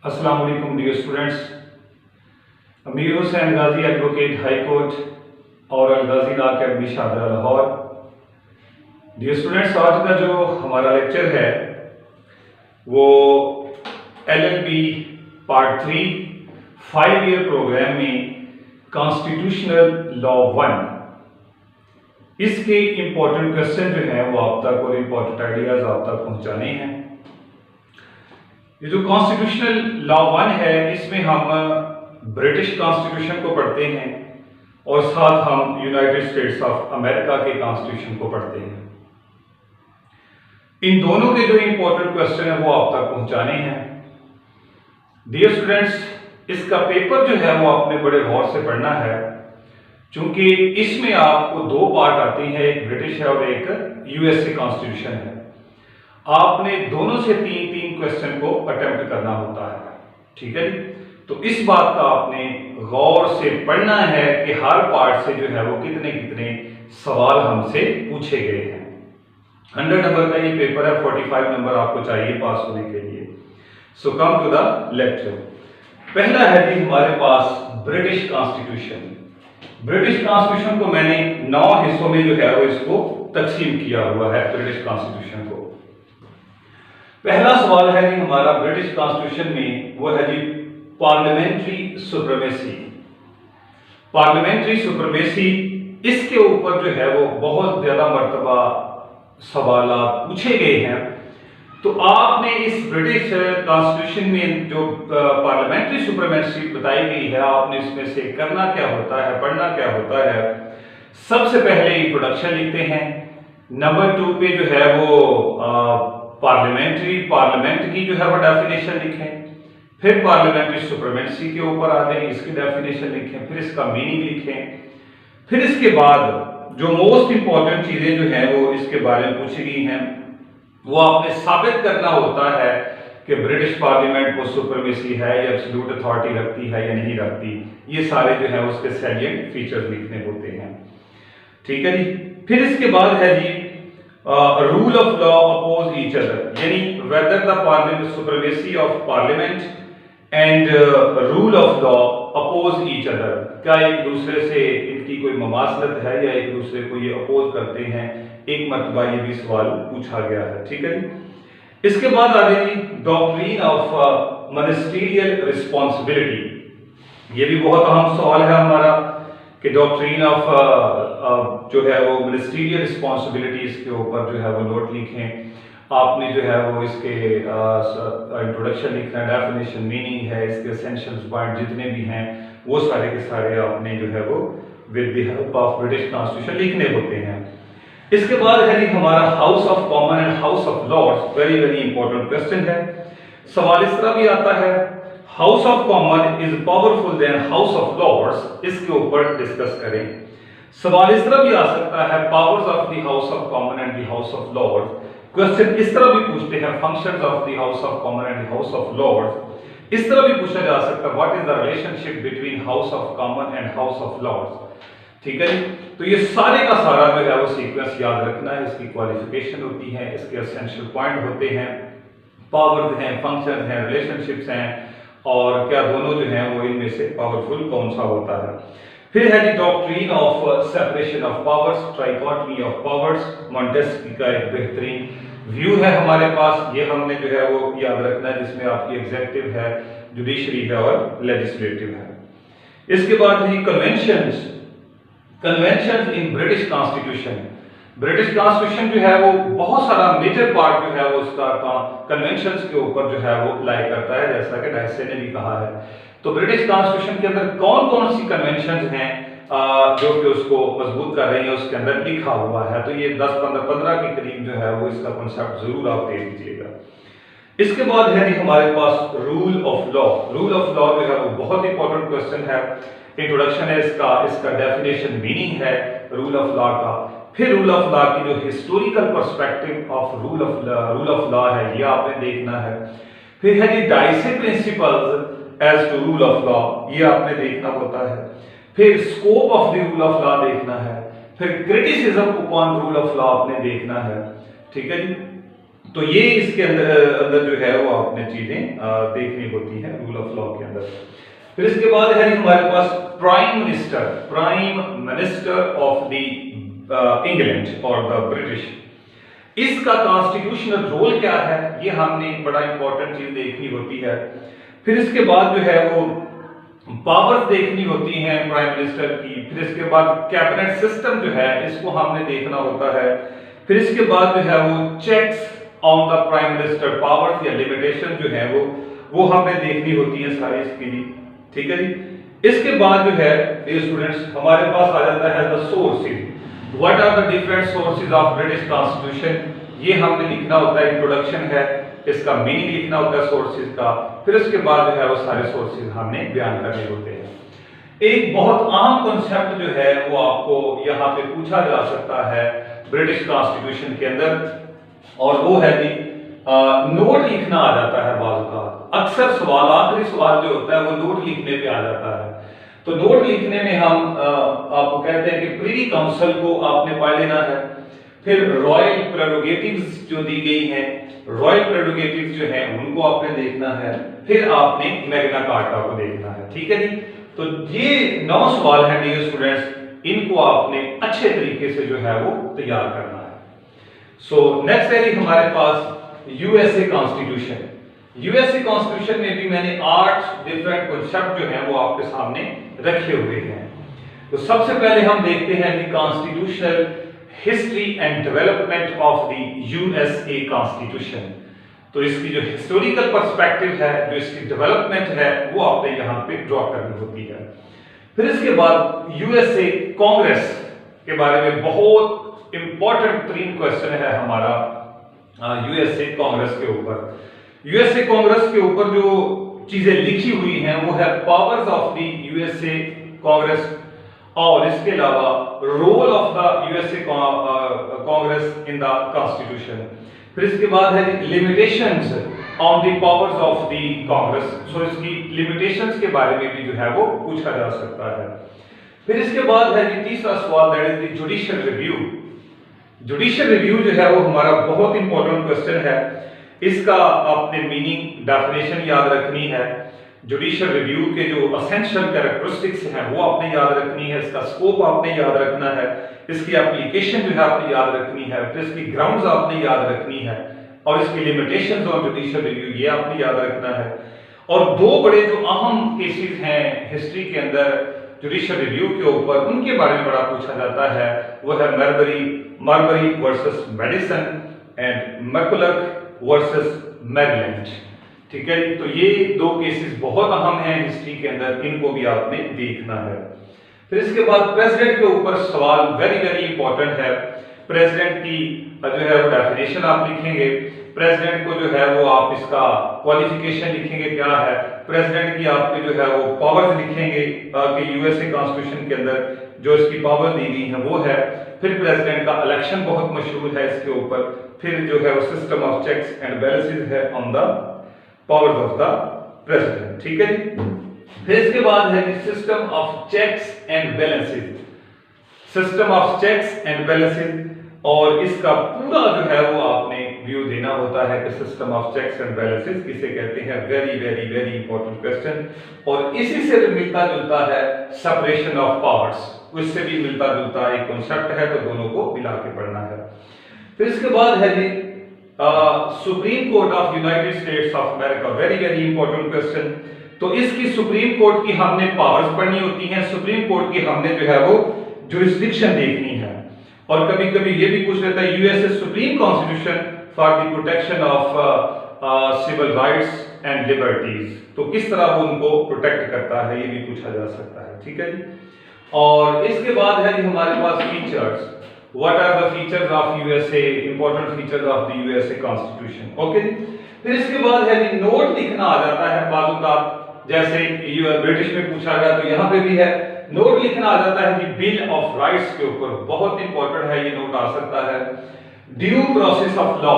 अस्सलाम वालेकुम dear students. Amir Hussain Ghazi advocate high court और Al Ghazi law academy Shahdara Lahore. Dear students, आज का जो हमारा लेक्चर है वो LLB पार्ट 3 5 ईयर प्रोग्राम में कॉन्स्टिट्यूशनल लॉ 1 इसके इंपॉर्टेंट क्वेश्चन जो हैं वो आप तक और इंपॉर्टेंट आइडियाज आप तक पहुंचाने हैं। ये जो कॉन्स्टिट्यूशनल लॉ 1 है इसमें हम ब्रिटिश कॉन्स्टिट्यूशन को पढ़ते हैं और साथ हम यूनाइटेड स्टेट्स ऑफ अमेरिका के कॉन्स्टिट्यूशन को पढ़ते हैं। इन दोनों के जो इंपॉर्टेंट क्वेश्चन है वो आप तक पहुंचाने हैं। डियर स्टूडेंट्स, इसका पेपर जो है वो आपने बड़े गौर से पढ़ना है, क्योंकि इसमें आपको दो पार्ट आते हैं, एक ब्रिटिश है और एक USA कॉन्स्टिट्यूशन है। आपने दोनों से तीन तीन क्वेश्चन को अटेम्प्ट करना होता है, ठीक है जी। तो इस बात का आपने गौर से पढ़ना है कि हर पार्ट से जो है वो कितने कितने सवाल हमसे पूछे गए हैं। 100 नंबर का ये पेपर है, 45 नंबर आपको चाहिए पास होने के लिए। सो कम टू द लेक्चर। पहला है जी हमारे पास ब्रिटिश कॉन्स्टिट्यूशन। ब्रिटिश कॉन्स्टिट्यूशन को मैंने 9 हिस्सों में जो है वो इसको तकसीम किया हुआ है ब्रिटिश कॉन्स्टिट्यूशन को। पहला सवाल है जी हमारा ब्रिटिश कॉन्स्टिट्यूशन में, वो है जी पार्लियामेंट्री सुप्रीमेसी। पार्लियामेंट्री सुप्रीमेसी, इसके ऊपर जो है वो बहुत ज्यादा मर्तबा सवाल पूछे गए हैं। तो आपने इस ब्रिटिश कॉन्स्टिट्यूशन में जो पार्लियामेंट्री सुप्रीमेसी बताई गई है, आपने इसमें से करना क्या होता है, पढ़ना क्या होता है। सबसे पहले इंट्रोडक्शन लिखते हैं। नंबर 2 पे जो है वो पार्लियामेंट की जो है वो डेफिनेशन लिखें। फिर पार्लियामेंट्री सुप्रीमेसी के ऊपर आ जाए, इसकी डेफिनेशन लिखें, फिर इसका मीनिंग लिखें। फिर इसके बाद जो मोस्ट इंपॉर्टेंट चीजें जो हैं वो इसके बारे में पूछी गई हैं, वो आपने साबित करना होता है कि ब्रिटिश पार्लियामेंट को सुप्रीमेसी है या एब्सोल्यूट अथॉरिटी रखती है या नहीं रखती। ये सारे जो है उसके सैलिएंट फीचर्स लिखने होते हैं, ठीक है जी। फिर इसके बाद है जी rule of law oppose each other, यानी whether the parliament supremacy of parliament and rule of law oppose each other, क्या एक दूसरे से इनकी कोई ममासलत है या एक दूसरे को ये अपोज करते हैं। एक मर्तबा ये भी सवाल पूछा गया है, ठीक है जी। इसके बाद आ गई डॉक्ट्रिन ऑफ मिनिस्ट्रियल रिस्पॉन्सिबिलिटी। ये भी बहुत अहम सवाल है हमारा कि डॉक्ट्रिन ऑफ जो है वो मिनिस्ट्रियल रिस्पॉन्सिबिलिटीज के ऊपर जो है वो नोट लिखें। आपने जो है वो इसके इंट्रोडक्शन लिखना है, डेफिनेशन, मीनिंग है, इसके एसेंशियल्स पॉइंट जितने भी हैं वो सारे के सारे आपने जो है वो with the help of British constitution लिखने होते हैं। इसके बाद है जी हमारा house of common and house of lords. Very very important question है। सवाल इस तरह भी आता है, house of common is powerful then house of lords, इसके ऊपर डिस्कस करें। सवाल इस तरह भी आ सकता है, powers of the house of common and the house of lords. Question इस तरह भी पूछते हैं, functions of the house of common and the house of lords. इस तरह भी पूछा जा सकता है, what is the relationship between house of common and house of lords, ठीक है जी। तो ये सारे का सारा जो है वो सीक्वेंस याद रखना है। इसकी क्वालिफिकेशन होती है, इसके एसेंशियल पॉइंट होते हैं, पावर्स हैं, फंक्शंस हैं, रिलेशनशिप्स हैं, और क्या दोनों जो हैं वो इनमें से पावरफुल कौन सा होता है। फिर है जी doctrine of separation of powers, trichotomy of powers. Montesquieu का एक बेहतरीन व्यू है हमारे पास, ये हमने जो है वो याद रखना है, जिसमें आपकी एग्जीक्यूटिव है, जुडिशरी है और लेजिस्लेटिव है। इसके बाद है conventions. Conventions in British constitution. British constitution जो है वो बहुत सारा मेजर पार्ट जो है वो उसका कन्वेंशंस के ऊपर जो है वो अप्लाई करता है, जैसा कि डायसे ने भी कहा है। तो ब्रिटिश कॉन्स्टिट्यूशन के अंदर कौन कौन सी कन्वेंशंस हैं जो कि उसको मजबूत कर रही है, उसके अंदर लिखा हुआ है। तो ये 10-15 के करीब जो है वो इसका कॉन्सेप्ट जरूर आप दे दीजिएगा। इसके बाद है जी हमारे पास rule of law. Rule of law जो है वो बहुत इंपॉर्टेंट क्वेश्चन है। इंट्रोडक्शन है इसका डेफिनेशन, मीनिंग है रूल ऑफ लॉ का। फिर रूल ऑफ लॉ की जो historical perspective of rule of law है ये आपने देखना है। फिर है जी Dicey principles as to rule of law, ये आपने देखना होता है। फिर scope of the rule of law देखना है। फिर criticism upon rule of law आपने देखना है, ठीक है जी। तो ये इसके अंदर अंदर जो है वो आपने चीजें देखनी होती हैं रूल ऑफ लॉ के अंदर। फिर इसके बाद है हमारे पास prime minister of the England और द ब्रिटिश। इसका कॉन्स्टिट्यूशनल रोल क्या है, ये हमने बड़ा इंपॉर्टेंट चीज देखनी होती है। फिर इसके बाद जो है वो पावर्स देखनी होती हैं प्राइम मिनिस्टर की। फिर इसके बाद कैबिनेट सिस्टम जो है इसको हमने देखना होता है। फिर इसके बाद जो है वो checks on the prime minister powers या लिमिटेशन जो है वो हमने देखनी होती है सारी इसकी जी, ठीक है जी। इसके बाद जो है डियर स्टूडेंट्स हमारे पास आ जाता है the sources. What are the different sources of British constitution, ये हमने लिखना होता है, इंट्रोडक्शन है, इसका मीनिंग लिखना होता है सोर्सेज का। फिर उसके बाद जो है वो सारे सोर्सेज हमने बयान करने होते हैं। एक बहुत आम कॉन्सेप्ट जो है वो आपको यहाँ पे पूछा जा सकता है ब्रिटिश कॉन्स्टिट्यूशन के अंदर, और वो है जी नोट लिखना आ जाता है बाज़ का। अक्सर सवाल आखिरी सवाल जो होता है वो नोट लिखने पे आ जाता है। तो नोट लिखने में हम आपको कहते हैं कि प्रीवी काउंसिल को आपने पढ़ लेना है। फिर रॉयल प्रेरोगेटिव्स जो दी गई हैं, रॉयल प्रेरोगेटिव्स जो हैं उनको आपने देखना है। फिर आपने मैग्ना कार्टा को देखना है, ठीक है जी। तो ये 9 सवाल हैं डियर स्टूडेंट्स, इनको आपने अच्छे तरीके से जो है वो तैयार करना है। सो नेक्स्ट है हमारे पास यूएसए कॉन्स्टिट्यूशन। यूएसए कॉन्स्टिट्यूशन में भी मैंने 8 डिफरेंट कॉन्सेप्ट जो हैं वो आपके सामने रखे हुए हैं। तो सबसे पहले हम देखते हैं the constitutional history and development of the USA constitution. तो इसकी जो हिस्टोरिकल पर्सपेक्टिव है, जो इसकी डेवलपमेंट है, वो आपने यहाँ पे ड्रॉ करनी होती है। फिर इसके बाद यूएसए कांग्रेस के बारे में बहुत इंपॉर्टेंट 3 क्वेश्चन है हमारा यूएसए कांग्रेस के ऊपर। यूएसए कांग्रेस के ऊपर जो चीजें लिखी हुई हैं वो है powers of the USA Congress, और इसके अलावा role of the USA Congress in the constitution. फिर इसके बाद है limitations on the powers of the Congress. So इसकी लिमिटेशंस के बारे में भी जो है वो पूछा जा सकता है। फिर इसके बाद है तीसरा सवाल, that is the judicial review. Judicial review जो है वो हमारा बहुत इंपॉर्टेंट क्वेश्चन है। इसका आपने मीनिंग डेफिनेशन याद रखनी है। जुडिशियल रिव्यू के जो एसेंशियल कैरेक्टरिस्टिक्स हैं वो आपने याद रखनी है। इसका स्कोप आपने याद रखना है। इसकी एप्लीकेशन जो है आपने याद रखनी है। फिर इसकी ग्राउंड्स आपने याद रखनी है, और इसकी लिमिटेशंस ऑन जुडिशियल रिव्यू ये आपने याद रखना है। और 2 बड़े जो अहम केसेस हैं हिस्ट्री के अंदर जुडिशियल रिव्यू के ऊपर, उनके बारे में बड़ा पूछा जाता है। वो है Marbury versus Madison and McCulloch versus Maryland, ठीक है। तो ये 2 केसेस बहुत अहम हैं हिस्ट्री के अंदर, इनको भी आपने देखना है। फिर इसके बाद प्रेसिडेंट के ऊपर सवाल वेरी वेरी इंपॉर्टेंट है। प्रेसिडेंट की जो है वो डेफिनेशन आप लिखेंगे। प्रेसिडेंट को जो है वो आप इसका क्वालिफिकेशन लिखेंगे क्या है। प्रेसिडेंट की आपके जो है वो पावर्स लिखेंगे कि यूएसए कॉन्स्टिट्यूशन के अंदर जो इसकी पावर दी गई है वो है। फिर प्रेसिडेंट का इलेक्शन बहुत मशहूर है इसके ऊपर। फिर जो है वो system of checks and balances है on the powers of the president, ठीक है जी। फिर इसके बाद है system of checks and balances. System of checks and balances, और इसका पूरा जो है वो आपने व्यू देना होता है कि system of checks and balances किसे कहते हैं। Very very very important question. और इसी से मिलता जुलता है सेपरेशन ऑफ पावर्स, उससे भी मिलता जुलता एक कॉन्सेप्ट है, तो दोनों को मिला के पढ़ना है। फिर इसके बाद है जी supreme court of United States of America. Very very important question. तो इसकी सुप्रीम कोर्ट की हमने पावर्स पढ़नी होती हैं। सुप्रीम कोर्ट की हमने जो है वो जुरिस्डिक्शन देखनी है। और कभी कभी ये भी पूछ लेता है USA supreme constitution for the protection of civil rights and liberties, तो किस तरह वो उनको प्रोटेक्ट करता है, ये भी पूछा जा सकता है, ठीक है जी। और इसके बाद है जी हमारे पास features. What are the features of USA, important features of the USA constitution, okay जी। फिर इसके बाद है जी नोट लिखना आ जाता है बाजू का, जैसे ब्रिटिश में पूछा गया तो यहाँ पे भी है नोट लिखना आ जाता है कि बिल ऑफ राइट्स के ऊपर, बहुत इंपॉर्टेंट है ये नोट आ सकता है। Due process of law,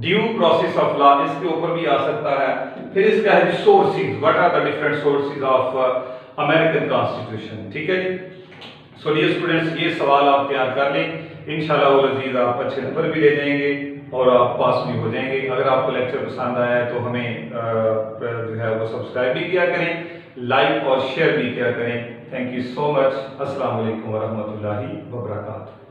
due process of law इसके ऊपर भी आ सकता है। फिर इसका है sources, what are the different sources of American constitution, ठीक है जी। सो डियर स्टूडेंट्स, ये सवाल आप तैयार कर लें, इंशाल्लाह आप अच्छे नंबर भी ले जाएंगे। और आप पास भी हो जाएंगे। अगर आपको लेक्चर पसंद आया है तो हमें जो है वो सब्सक्राइब भी किया करें, लाइक और शेयर भी किया करें। Thank you so much. अस्सलाम वालेकुम वरहमतुल्लाहि वबरकातुहू।